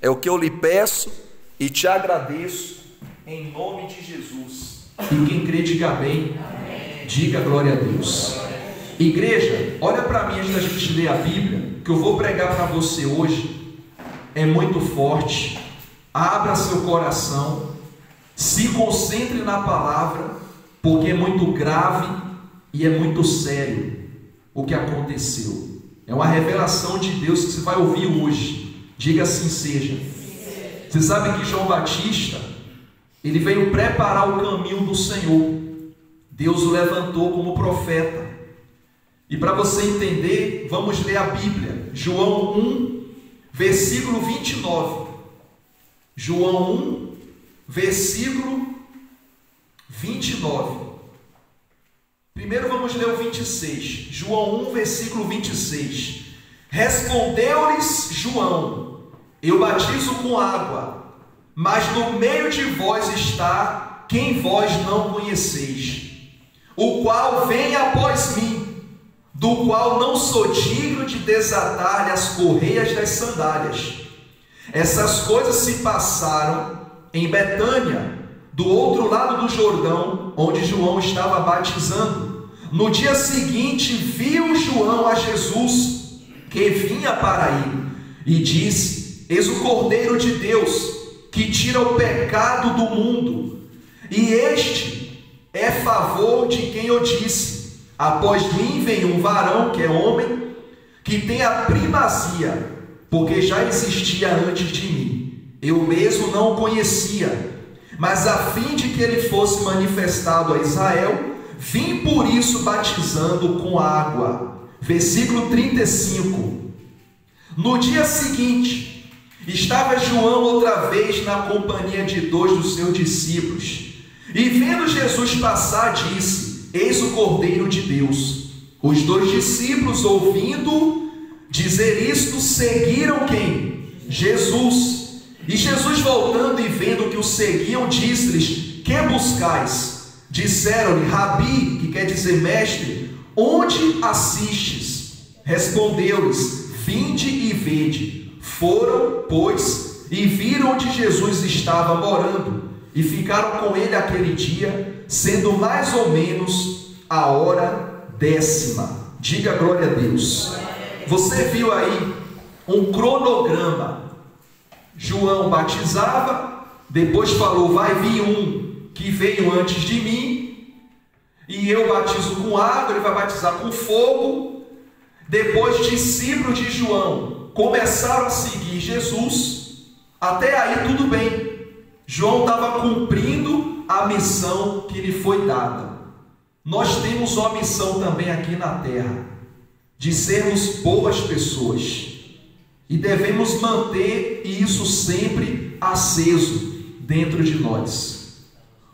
É o que eu lhe peço e te agradeço em nome de Jesus. E quem crê, diga amém. Amém. Diga glória a Deus. Igreja, olha para mim antes da gente ler a Bíblia, que eu vou pregar para você hoje. É muito forte. Abra seu coração, se concentre na palavra, porque é muito grave e é muito sério o que aconteceu. É uma revelação de Deus que você vai ouvir hoje. Diga assim seja. Você sabe que João Batista, ele veio preparar o caminho do Senhor. Deus o levantou como profeta. E para você entender, vamos ler a Bíblia. João 1, versículo 29. João 1, versículo 29. Primeiro vamos ler o 26. João 1, versículo 26. Respondeu-lhes João: eu batizo com água, mas no meio de vós está quem vós não conheceis, o qual vem após mim, do qual não sou digno de desatar-lhe as correias das sandálias. Essas coisas se passaram em Betânia, do outro lado do Jordão, onde João estava batizando. No dia seguinte viu João a Jesus, que vinha para ele, e disse: eis o Cordeiro de Deus, que tira o pecado do mundo. E este é favor de quem eu disse: após mim vem um varão, que é homem, que tem a primazia, porque já existia antes de mim. Eu mesmo não o conhecia, mas a fim de que ele fosse manifestado a Israel, vim por isso batizando com água. Versículo 35. No dia seguinte, estava João outra vez na companhia de 2 dos seus discípulos, e vendo Jesus passar, disse: eis o Cordeiro de Deus. Os 2 discípulos, ouvindo dizer isto, seguiram quem? Jesus. E Jesus, voltando e vendo que o seguiam, disse-lhes: que buscais? Disseram-lhe: Rabi, que quer dizer mestre, onde assistes? Respondeu-lhes: vinde e vede. Foram, pois, e viram onde Jesus estava morando, e ficaram com ele aquele dia, sendo mais ou menos a hora 10ª. Diga glória a Deus. Você viu aí um cronograma. João batizava, depois falou: vai vir um que veio antes de mim, e eu batizo com água, ele vai batizar com fogo. Depois, discípulos de João começaram a seguir Jesus. Até aí tudo bem. João estava cumprindo a missão que lhe foi dada. Nós temos uma missão também aqui na terra, de sermos boas pessoas, e devemos manter isso sempre aceso dentro de nós.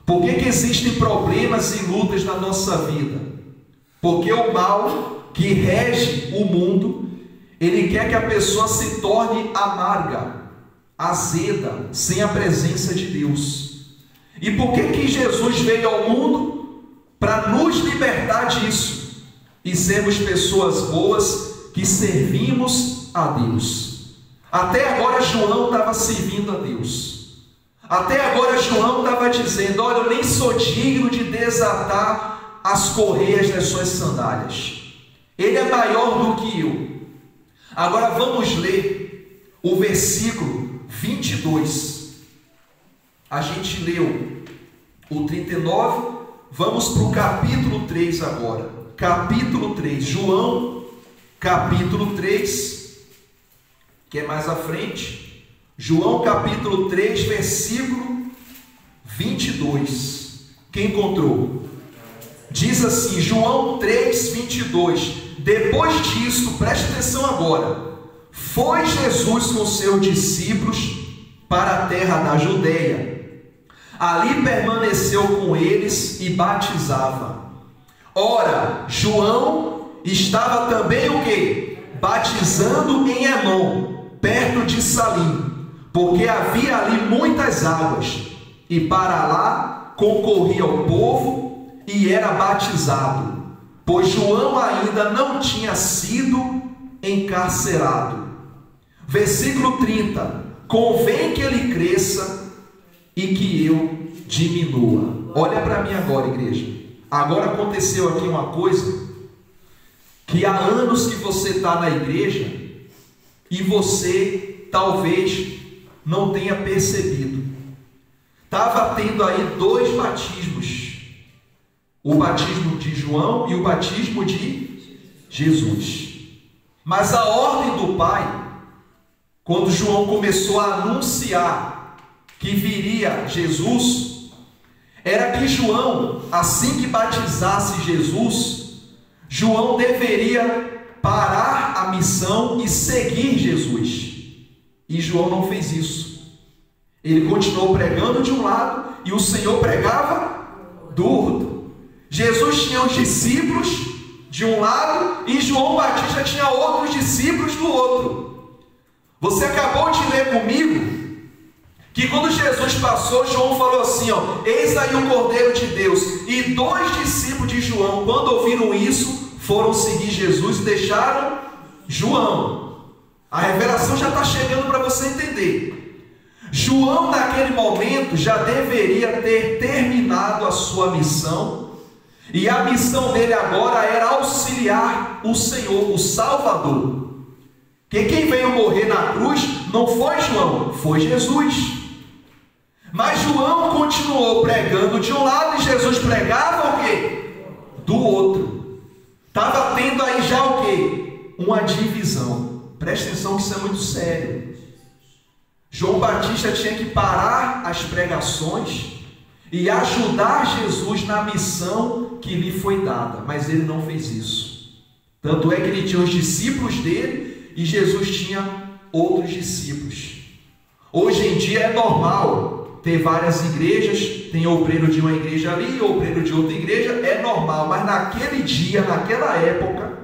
Por que existem problemas e lutas na nossa vida? Porque o mal que rege o mundo, ele quer que a pessoa se torne amarga, azeda, sem a presença de Deus. E por que Jesus veio ao mundo? Para nos libertar disso e sermos pessoas boas que servimos a Deus. Até agora João estava servindo a Deus. Até agora João estava dizendo: olha, eu nem sou digno de desatar as correias das suas sandálias. Ele é maior do que eu. Agora vamos ler o versículo 22. A gente leu o 39, vamos para o capítulo 3 agora. Capítulo 3, João, capítulo 3, que é mais à frente. João capítulo 3, versículo 22. Quem encontrou? Diz assim, João 3, 22. Depois disso, preste atenção agora, foi Jesus com seus discípulos para a terra da Judeia. Ali permaneceu com eles e batizava. Ora, João estava também o quê? Batizando em Enom, perto de Salim, porque havia ali muitas águas, e para lá concorria o povo e era batizado, pois João ainda não tinha sido encarcerado. Versículo 30. Convém que ele cresça e que eu diminua. Olha para mim agora, igreja. Agora aconteceu aqui uma coisa que há anos que você está na igreja e você talvez não tenha percebido. Estava tendo aí 2 batismos, o batismo de João e o batismo de Jesus. Mas a ordem do Pai, quando João começou a anunciar que viria Jesus, era que João, assim que batizasse Jesus, João deveria parar a missão e seguir Jesus. E João não fez isso. Ele continuou pregando de um lado e o Senhor pregava do outro. Jesus tinha os discípulos de um lado e João Batista tinha outros discípulos do outro. Você acabou de ler comigo que quando Jesus passou, João falou assim, eis aí o Cordeiro de Deus. E 2 discípulos de João, quando ouviram isso, foram seguir Jesus e deixaram João. A revelação já está chegando para você entender. João, naquele momento, já deveria ter terminado a sua missão, e a missão dele agora era auxiliar o Senhor, o Salvador. Que quem veio morrer na cruz não foi João, foi Jesus. Mas João continuou pregando de um lado e Jesus pregava o quê? Do outro. Estava tendo aí já o quê? Uma divisão. Preste atenção que isso é muito sério. João Batista tinha que parar as pregações e ajudar Jesus na missão que lhe foi dada, mas ele não fez isso. Tanto é que ele tinha os discípulos dele e Jesus tinha outros discípulos. Hoje em dia é normal ter várias igrejas, tem obreiro de uma igreja ali, obreiro de outra igreja, é normal, mas naquele dia, naquela época,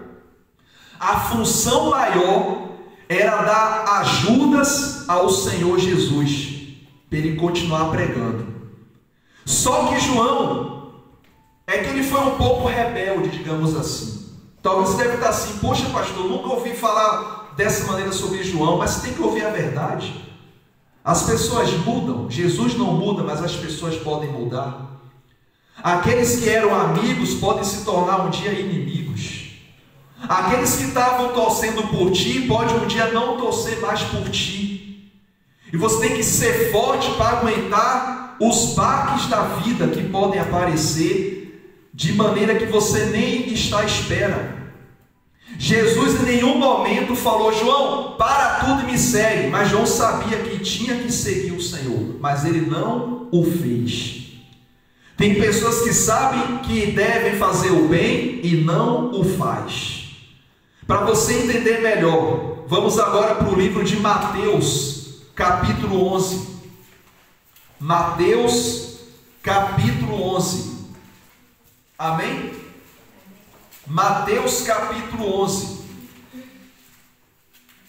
a função maior era dar ajudas ao Senhor Jesus, para ele continuar pregando. Só que João, é que ele foi um pouco rebelde, digamos assim. Talvez você deve estar assim, poxa pastor, nunca ouvi falar dessa maneira sobre João, mas você tem que ouvir a verdade. As pessoas mudam, Jesus não muda, mas as pessoas podem mudar. Aqueles que eram amigos podem se tornar um dia inimigos. Aqueles que estavam torcendo por ti, podem um dia não torcer mais por ti. E você tem que ser forte para aguentar os baques da vida que podem aparecer de maneira que você nem está à espera. Jesus em nenhum momento falou, João, para tudo e me segue. Mas João sabia que tinha que seguir o Senhor, mas ele não o fez. Tem pessoas que sabem que devem fazer o bem e não o faz. Para você entender melhor, vamos agora para o livro de Mateus, capítulo 11. Mateus, capítulo 11. Amém? Mateus, capítulo 11.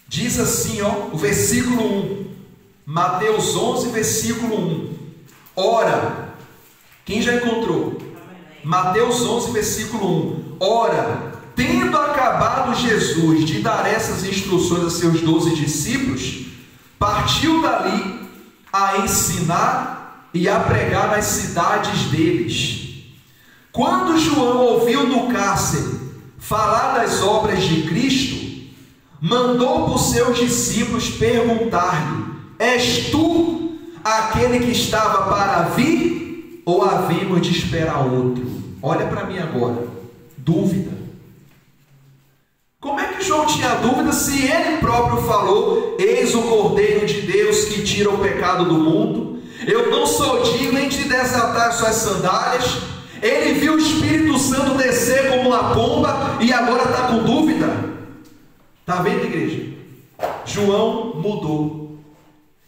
Diz assim, o versículo 1. Mateus 11, versículo 1. Ora, quem já encontrou? Mateus 11, versículo 1. Ora, tendo acabado Jesus de dar essas instruções a seus 12 discípulos, partiu dali a ensinar e a pregar nas cidades deles. Quando João ouviu no cárcere falar das obras de Cristo, mandou por seus discípulos perguntar-lhe, és tu aquele que estava para vir, ou havemos de esperar outro? Olha para mim agora, dúvida. Como é que João tinha dúvida se ele próprio falou, eis o Cordeiro de Deus que tira o pecado do mundo, eu não sou digno nem de desatar suas sandálias? Ele viu o Espírito Santo descer como uma pomba e agora está com dúvida? Está vendo, igreja? João mudou.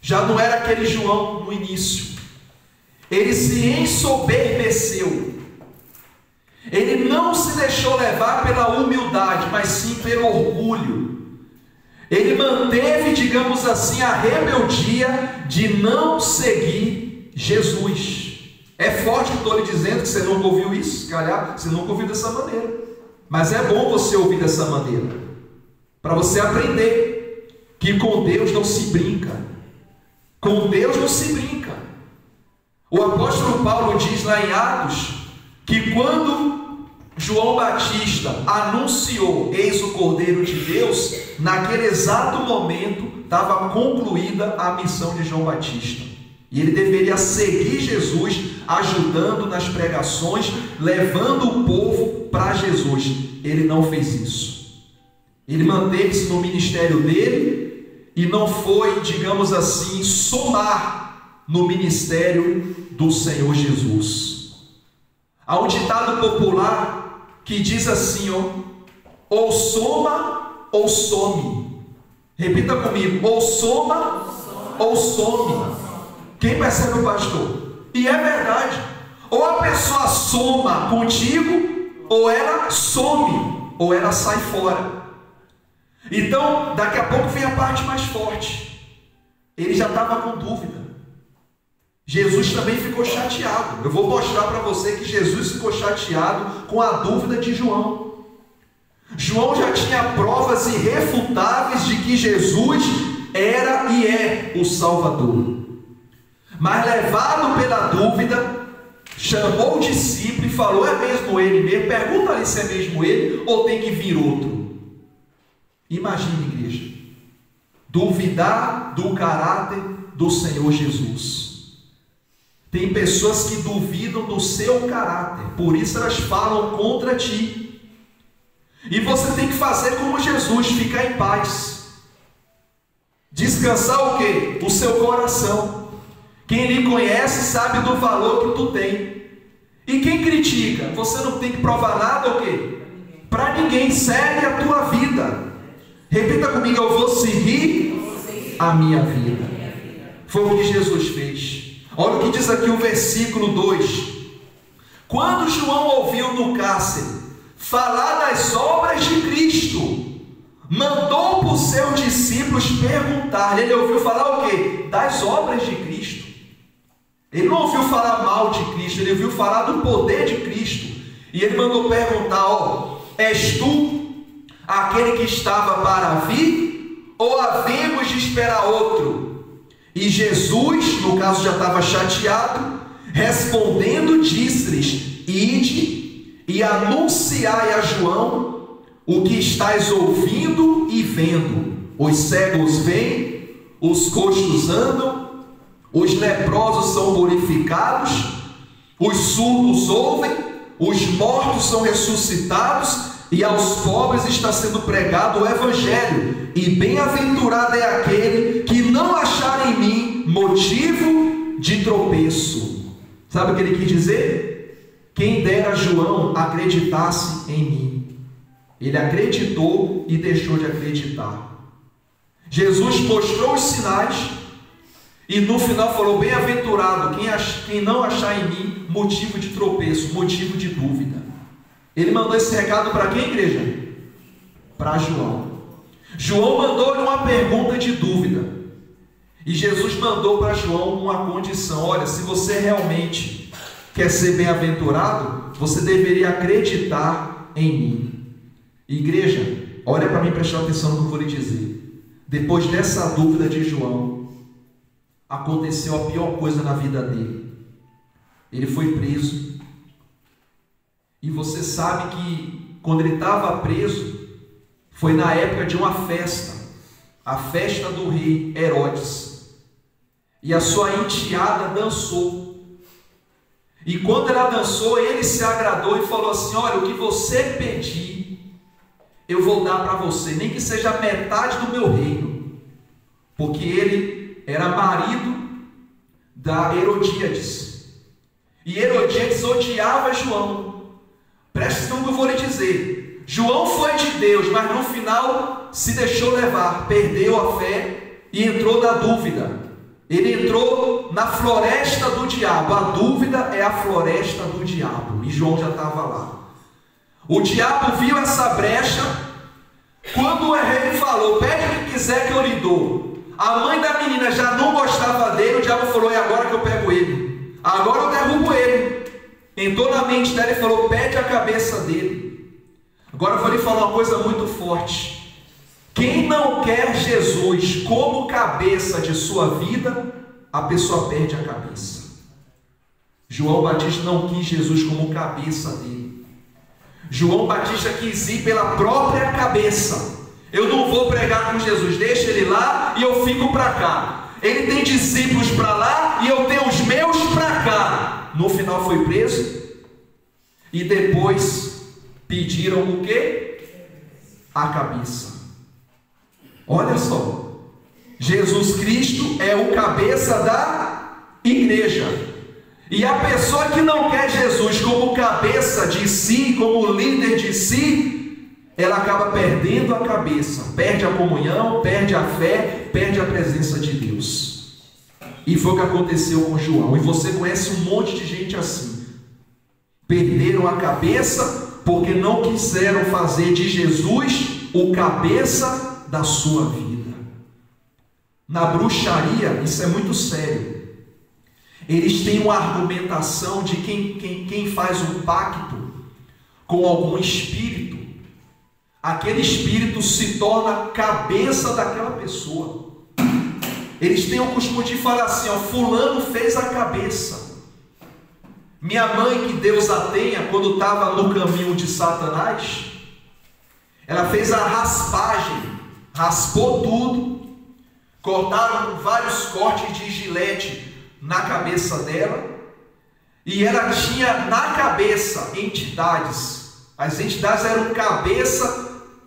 Já não era aquele João no início. Ele se ensoberbeceu. Ele não se deixou levar pela humildade, mas sim pelo orgulho. Ele manteve, digamos assim, a rebeldia de não seguir Jesus. É forte que estou lhe dizendo que você nunca ouviu isso, calhar, você nunca ouviu dessa maneira. Mas é bom você ouvir dessa maneira, para você aprender que que com Deus não se brinca. Com Deus não se brinca. O apóstolo Paulo diz lá em Atos que quando João Batista anunciou: eis o Cordeiro de Deus, naquele exato momento estava concluída a missão de João Batista. E ele deveria seguir Jesus, ajudando nas pregações, levando o povo para Jesus. Ele não fez isso. Ele manteve-se no ministério dele e não foi, digamos assim, somar no ministério do Senhor Jesus. Há um ditado popular que diz assim, ou soma ou some. Repita comigo: ou soma ou some. Quem percebe o pastor? E é verdade. Ou a pessoa soma contigo, ou ela some, ou ela sai fora. Então, daqui a pouco vem a parte mais forte. Ele já estava com dúvida. Jesus também ficou chateado. Eu vou mostrar para você que Jesus ficou chateado com a dúvida de João. João já tinha provas irrefutáveis de que Jesus era e é o Salvador. Mas levado pela dúvida, chamou o discípulo e falou: é mesmo ele mesmo? Pergunta ali se é mesmo ele ou tem que vir outro. Imagine, igreja, duvidar do caráter do Senhor Jesus. Tem pessoas que duvidam do seu caráter, por isso elas falam contra ti. E você tem que fazer como Jesus, ficar em paz. Descansar o quê? O seu coração. Quem lhe conhece sabe do valor que tu tem. E quem critica, você não tem que provar nada o quê? Para ninguém. Segue a tua vida. Repita comigo: eu vou seguir a minha vida. Foi o que Jesus fez. Olha o que diz aqui o versículo 2. Quando João ouviu no cárcere falar das obras de Cristo, mandou para os seus discípulos perguntar. Ele ouviu falar o quê? Das obras de Cristo. Ele não ouviu falar mal de Cristo, ele ouviu falar do poder de Cristo. E ele mandou perguntar: és tu aquele que estava para vir, ou havemos de esperar outro? E Jesus, no caso, já estava chateado, respondendo, disse-lhes: ide e anunciai a João o que estáis ouvindo e vendo. Os cegos veem, os coxos andam, os leprosos são purificados, os surdos ouvem, os mortos são ressuscitados, e aos pobres está sendo pregado o Evangelho. E bem-aventurado é aquele que não achar em mim motivo de tropeço. Sabe o que ele quis dizer? Quem dera João acreditasse em mim. Ele acreditou e deixou de acreditar. Jesus mostrou os sinais e no final falou: bem-aventurado quem não achar em mim motivo de tropeço, motivo de dúvida. Ele mandou esse recado para quem, igreja? Para João. João mandou-lhe uma pergunta de dúvida. E Jesus mandou para João uma condição: olha, se você realmente quer ser bem-aventurado, você deveria acreditar em mim. Igreja, olha para mim, prestar atenção no que eu vou lhe dizer. Depois dessa dúvida de João, aconteceu a pior coisa na vida dele. Ele foi preso. E você sabe que quando ele estava preso, foi na época de uma festa, a festa do rei Herodes. E a sua enteada dançou. E quando ela dançou, ele se agradou e falou assim: olha, o que você pedir, eu vou dar para você, nem que seja metade do meu reino. Porque ele era marido da Herodíades. E Herodíades odiava João. Preste atenção no que eu vou lhe dizer. João foi de Deus, mas no final se deixou levar, perdeu a fé e entrou na dúvida. Ele entrou na floresta do diabo. A dúvida é a floresta do diabo. E João já estava lá. O diabo viu essa brecha. Quando o rei falou: pede o que quiser que eu lhe dou. A mãe da menina já não gostava dele. O diabo falou: é agora que eu pego ele. Agora eu derrubo ele. Entrou na mente dela e falou: pede a cabeça dele. Agora eu vou lhe falar uma coisa muito forte. Quem não quer Jesus como cabeça de sua vida, a pessoa perde a cabeça. João Batista não quis Jesus como cabeça dele. João Batista quis ir pela própria cabeça. Eu não vou pregar com Jesus, deixa ele lá e eu fico para cá. Ele tem discípulos para lá e eu tenho os meus para cá. No final foi preso e depois pediram o quê? A cabeça. Olha só, Jesus Cristo é o cabeça da igreja. E a pessoa que não quer Jesus como cabeça de si, como líder de si, ela acaba perdendo a cabeça, perde a comunhão, perde a fé, perde a presença de Deus. E foi o que aconteceu com João. E você conhece um monte de gente assim. Perderam a cabeça porque não quiseram fazer de Jesus o cabeça da sua vida. Na bruxaria, isso é muito sério. Eles têm uma argumentação de quem faz um pacto com algum espírito, aquele espírito se torna cabeça daquela pessoa. Eles têm o costume de falar assim, ó, fulano fez a cabeça. Minha mãe, que Deus a tenha, quando estava no caminho de Satanás, ela fez a raspagem, raspou tudo, cortaram vários cortes de gilete na cabeça dela, e ela tinha na cabeça entidades. As entidades eram cabeça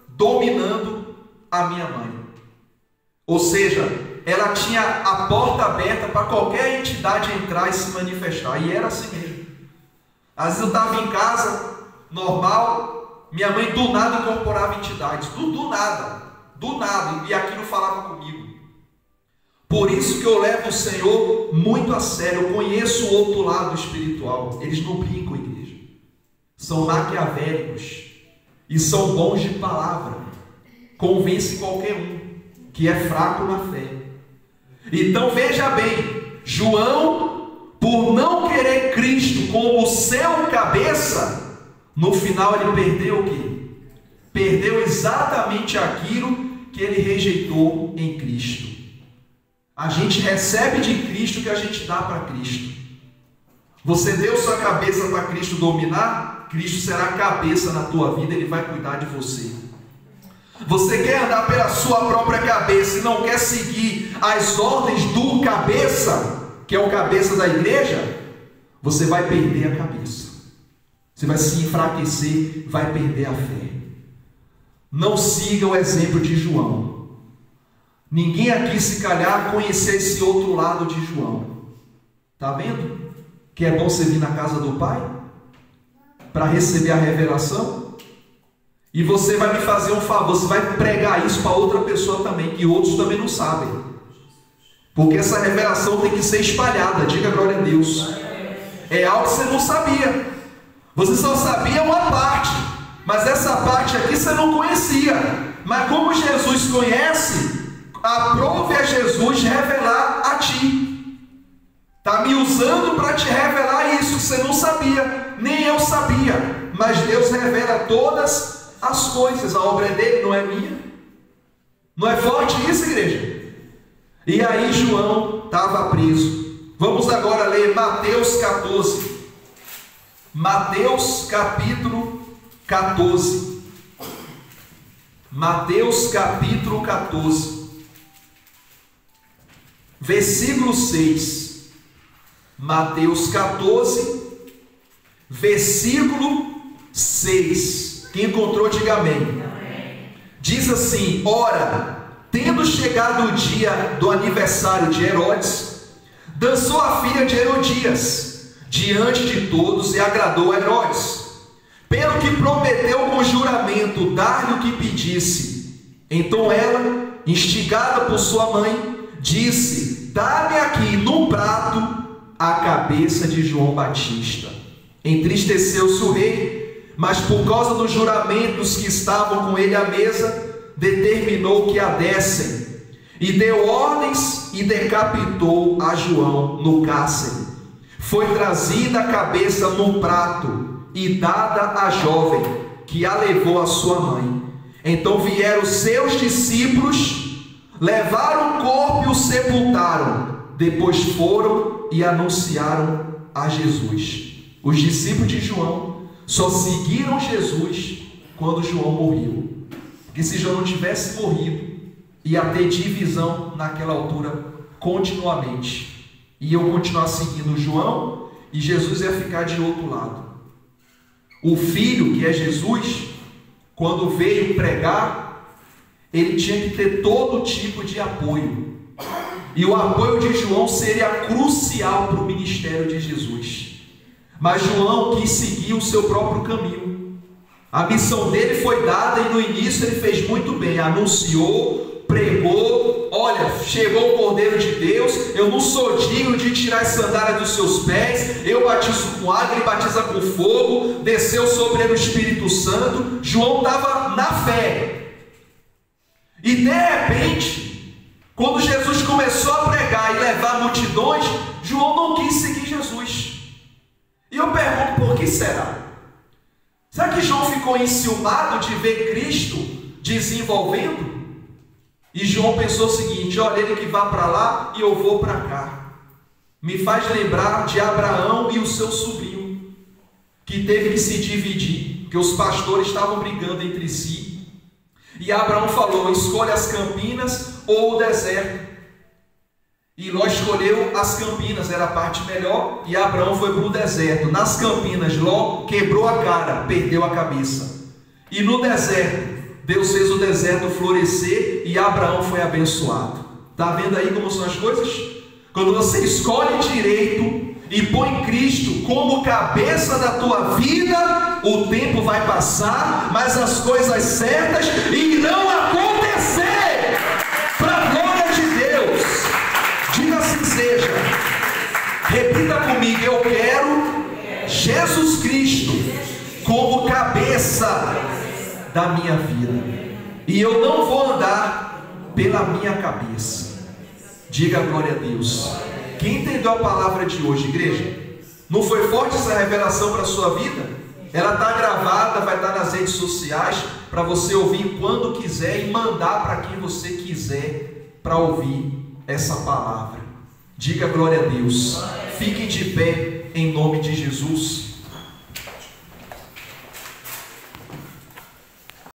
dominando a minha mãe. Ou seja, ela tinha a porta aberta para qualquer entidade entrar e se manifestar. E era assim mesmo. Às vezes eu estava em casa, normal, minha mãe do nada incorporava entidades. Do nada. E aquilo falava comigo. Por isso que eu levo o Senhor muito a sério. Eu conheço o outro lado espiritual. Eles não brincam, igreja. São maquiavélicos. E são bons de palavra. Convence qualquer um que é fraco na fé. Então veja bem. João, por não querer Cristo como o seu cabeça, no final ele perdeu o quê? Perdeu exatamente aquilo que ele rejeitou em Cristo. A gente recebe de Cristo o que a gente dá para Cristo. Você deu sua cabeça para Cristo dominar, Cristo será a cabeça na tua vida, Ele vai cuidar de você. Você quer andar pela sua própria cabeça e não quer seguir as ordens do cabeça, que é o cabeça da igreja, você vai perder a cabeça. Você vai se enfraquecer, vai perder a fé. Não siga o exemplo de João. Ninguém aqui, se calhar, conhecer esse outro lado de João. Está vendo? Que é bom você vir na casa do Pai para receber a revelação. E você vai me fazer um favor, você vai pregar isso para outra pessoa também, que outros também não sabem. Porque essa revelação tem que ser espalhada. Diga glória a Deus. É algo que você não sabia. Você só sabia uma parte, mas essa parte aqui você não conhecia. Mas como Jesus conhece, aprove a Jesus revelar a ti. Está me usando para te revelar isso que você não sabia, nem eu sabia. Mas Deus revela todas as coisas. A obra é dele, não é minha. Não é forte isso, igreja? E aí João estava preso. Vamos agora ler Mateus 14. Mateus capítulo 14. Mateus capítulo 14. Versículo 6. Mateus 14, versículo 6. Quem encontrou, diga amém. Diz assim: ora, tendo chegado o dia do aniversário de Herodes, dançou a filha de Herodias diante de todos e agradou a Herodes, pelo que prometeu com juramento dar-lhe o que pedisse. Então ela, instigada por sua mãe, disse: dá-me aqui num prato a cabeça de João Batista. Entristeceu-se o rei, mas por causa dos juramentos que estavam com ele à mesa, determinou que a dessem, e deu ordens e decapitou a João no cárcere. Foi trazida a cabeça num prato e dada à jovem, que a levou à sua mãe. Então vieram seus discípulos, levaram o corpo e o sepultaram. Depois foram e anunciaram a Jesus. Os discípulos de João só seguiram Jesus quando João morreu. Porque se João não tivesse morrido, ia ter divisão naquela altura continuamente. E eu continuar seguindo João e Jesus ia ficar de outro lado. O Filho, que é Jesus, quando veio pregar, ele tinha que ter todo tipo de apoio. E o apoio de João seria crucial para o ministério de Jesus. Mas João quis seguir o seu próprio caminho. A missão dele foi dada e no início ele fez muito bem. Anunciou, pregou, olha, chegou o Cordeiro de Deus, eu não sou digno de tirar as sandálias dos seus pés, eu batizo com água, ele batiza com fogo, desceu sobre ele o Espírito Santo. João estava na fé. E de repente, quando Jesus começou a pregar e levar multidões, João não quis seguir Jesus. E eu pergunto, por que será? Será que João ficou enciumado de ver Cristo desenvolvendo? E João pensou o seguinte: olha, ele que vá para lá e eu vou para cá. Me faz lembrar de Abraão e o seu sobrinho, que teve que se dividir, porque os pastores estavam brigando entre si. E Abraão falou: escolhe as campinas ou o deserto. E Ló escolheu as campinas, era a parte melhor, e Abraão foi para o deserto. Nas campinas, Ló quebrou a cara, perdeu a cabeça. E no deserto, Deus fez o deserto florescer e Abraão foi abençoado. Está vendo aí como são as coisas? Quando você escolhe direito e põe Cristo como cabeça da tua vida, o tempo vai passar, mas as coisas certas irão acontecer para a glória de Deus. Diga assim seja. Repita comigo: eu quero Jesus Cristo como cabeça da minha vida, e eu não vou andar pela minha cabeça. Diga glória a Deus. Quem entendeu a palavra de hoje, igreja? Não foi forte essa revelação para a sua vida? Ela está gravada, vai estar nas redes sociais para você ouvir quando quiser e mandar para quem você quiser para ouvir essa palavra. Diga glória a Deus. Fiquem de pé em nome de Jesus.